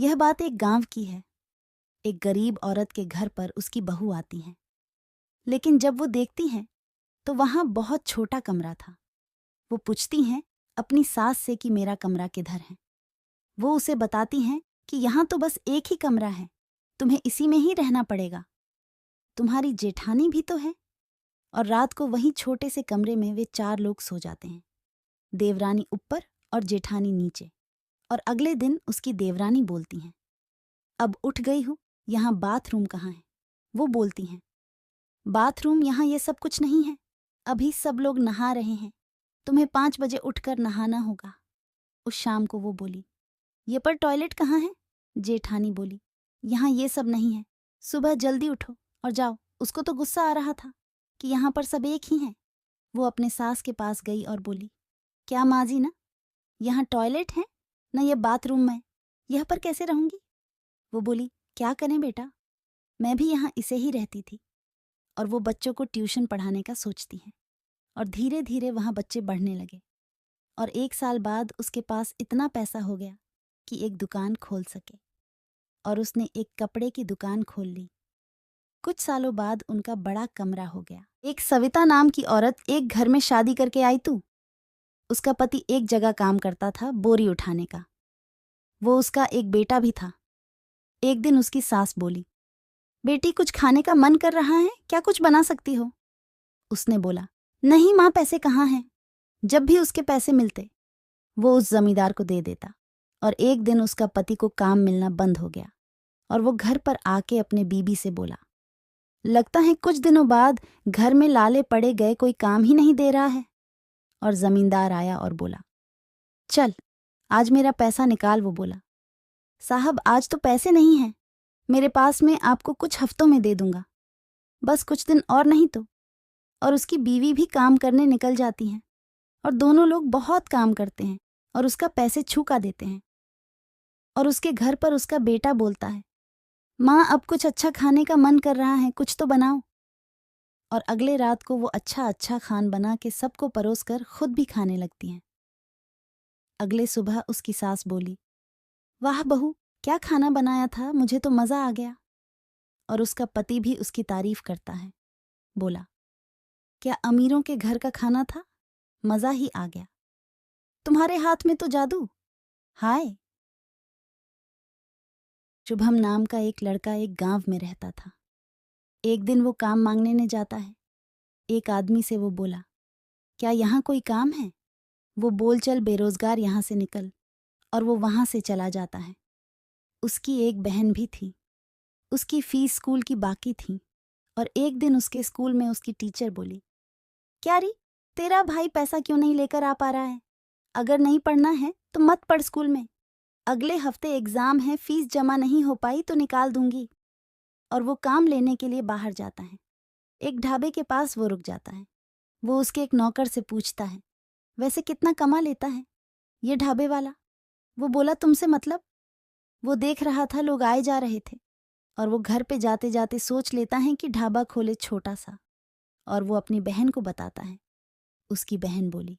यह बात एक गांव की है। एक गरीब औरत के घर पर उसकी बहू आती है, लेकिन जब वो देखती हैं तो वहां बहुत छोटा कमरा था। वो पूछती हैं अपनी सास से कि मेरा कमरा किधर है। वो उसे बताती हैं कि यहाँ तो बस एक ही कमरा है, तुम्हें इसी में ही रहना पड़ेगा। तुम्हारी जेठानी भी तो है। और रात को वहीं छोटे से कमरे में वे 4 लोग सो जाते हैं, देवरानी ऊपर और जेठानी नीचे। और अगले दिन उसकी देवरानी बोलती हैं, अब उठ गई हूँ, यहाँ बाथरूम कहाँ है? वो बोलती हैं, बाथरूम यहाँ ये सब कुछ नहीं है, अभी सब लोग नहा रहे हैं, तुम्हें 5 बजे उठकर नहाना होगा। उस शाम को वो बोली, ये पर टॉयलेट कहाँ है? जेठानी बोली, यहाँ ये सब नहीं है, सुबह जल्दी उठो और जाओ। उसको तो गुस्सा आ रहा था कि यहाँ पर सब एक ही हैं। वो अपने सास के पास गई और बोली, क्या माँ जी ना, यहाँ टॉयलेट है न ये बाथरूम में, यह पर कैसे रहूंगी? वो बोली, क्या करें बेटा, मैं भी यहाँ इसे ही रहती थी। और वो बच्चों को ट्यूशन पढ़ाने का सोचती है। और धीरे धीरे वहाँ बच्चे बढ़ने लगे और 1 साल बाद उसके पास इतना पैसा हो गया कि एक दुकान खोल सके। और उसने एक कपड़े की दुकान खोल ली। कुछ सालों बाद उनका बड़ा कमरा हो गया। एक सविता नाम की औरत एक घर में शादी करके आई तू। उसका पति एक जगह काम करता था, बोरी उठाने का। वो उसका एक बेटा भी था। एक दिन उसकी सास बोली, बेटी कुछ खाने का मन कर रहा है, क्या कुछ बना सकती हो? उसने बोला, नहीं माँ, पैसे कहाँ हैं? जब भी उसके पैसे मिलते वो उस जमींदार को दे देता। और एक दिन उसका पति को काम मिलना बंद हो गया और वो घर पर आके अपने बीबी से बोला, लगता है कुछ दिनों बाद घर में लाले पड़े गए कोई काम ही नहीं दे रहा है। और जमींदार आया और बोला, चल आज मेरा पैसा निकाल। वो बोला, साहब आज तो पैसे नहीं हैं मेरे पास में, आपको कुछ हफ्तों में दे दूंगा, बस कुछ दिन और नहीं तो। और उसकी बीवी भी काम करने निकल जाती हैं और दोनों लोग बहुत काम करते हैं और उसका पैसे छुका देते हैं। और उसके घर पर उसका बेटा बोलता है, माँ अब कुछ अच्छा खाने का मन कर रहा है, कुछ तो बनाओ। और अगले रात को वो अच्छा अच्छा खान बना के सबको परोस कर खुद भी खाने लगती हैं। अगले सुबह उसकी सास बोली, वाह बहू, क्या खाना बनाया था, मुझे तो मज़ा आ गया। और उसका पति भी उसकी तारीफ करता है। बोला, क्या अमीरों के घर का खाना था, मज़ा ही आ गया। तुम्हारे हाथ में तो जादू। हाय। शुभम नाम का एक लड़का एक गांव में रहता था। एक दिन वो काम मांगने ने जाता है। एक आदमी से वो बोला, क्या यहाँ कोई काम है? वो बोल चल बेरोजगार, यहाँ से निकल। और वो वहाँ से चला जाता है। उसकी एक बहन भी थी। उसकी फीस स्कूल की बाकी थी। और एक दिन उसके स्कूल में उसकी टीचर बोली, क्या री, तेरा भाई पैसा क्यों नहीं लेकर आ पा रहा है? अगर नहीं पढ़ना है तो मत पढ़ स्कूल में, अगले हफ्ते एग्जाम है, फीस जमा नहीं हो पाई तो निकाल दूंगी। और वो काम लेने के लिए बाहर जाता है। एक ढाबे के पास वो रुक जाता है। वो उसके एक नौकर से पूछता है, वैसे कितना कमा लेता है ये ढाबे वाला? वो बोला, तुमसे मतलब? वो देख रहा था लोग आए जा रहे थे और वो घर पे जाते जाते सोच लेता है कि ढाबा खोले छोटा सा। और वो अपनी बहन को बताता है। उसकी बहन बोली,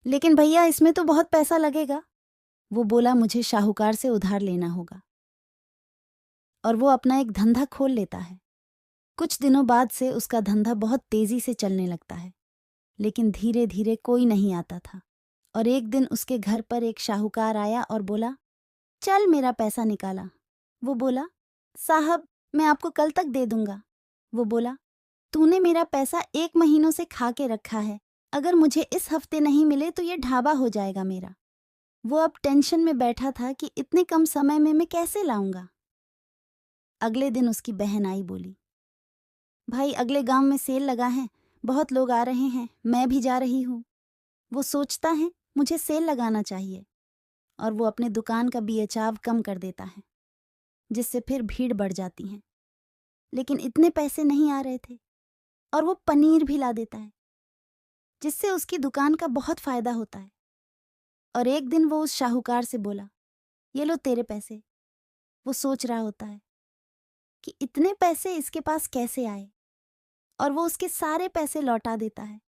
लेकिन भैया इसमें तो बहुत पैसा लगेगा। वो बोला, मुझे शाहूकार से उधार लेना होगा। और वो अपना एक धंधा खोल लेता है। कुछ दिनों बाद से उसका धंधा बहुत तेजी से चलने लगता है, लेकिन धीरे धीरे कोई नहीं आता था। और एक दिन उसके घर पर एक शाहूकार आया और बोला, चल मेरा पैसा निकाला। वो बोला, साहब मैं आपको कल तक दे दूंगा। वो बोला, तूने मेरा पैसा 1 महीनों से खा के रखा है, अगर मुझे इस हफ्ते नहीं मिले तो ये ढाबा हो जाएगा मेरा। वो अब टेंशन में बैठा था कि इतने कम समय में मैं कैसे लाऊंगा। अगले दिन उसकी बहन आई, बोली, भाई अगले गांव में सेल लगा है, बहुत लोग आ रहे हैं, मैं भी जा रही हूँ। वो सोचता है मुझे सेल लगाना चाहिए और वो अपने दुकान का बेचाव कम कर देता है, जिससे फिर भीड़ बढ़ जाती है। लेकिन इतने पैसे नहीं आ रहे थे और वो पनीर भी ला देता है, जिससे उसकी दुकान का बहुत फायदा होता है। और एक दिन वो उस शाहूकार से बोला, ये लो तेरे पैसे। वो सोच रहा होता है कि इतने पैसे इसके पास कैसे आए, और वो उसके सारे पैसे लौटा देता है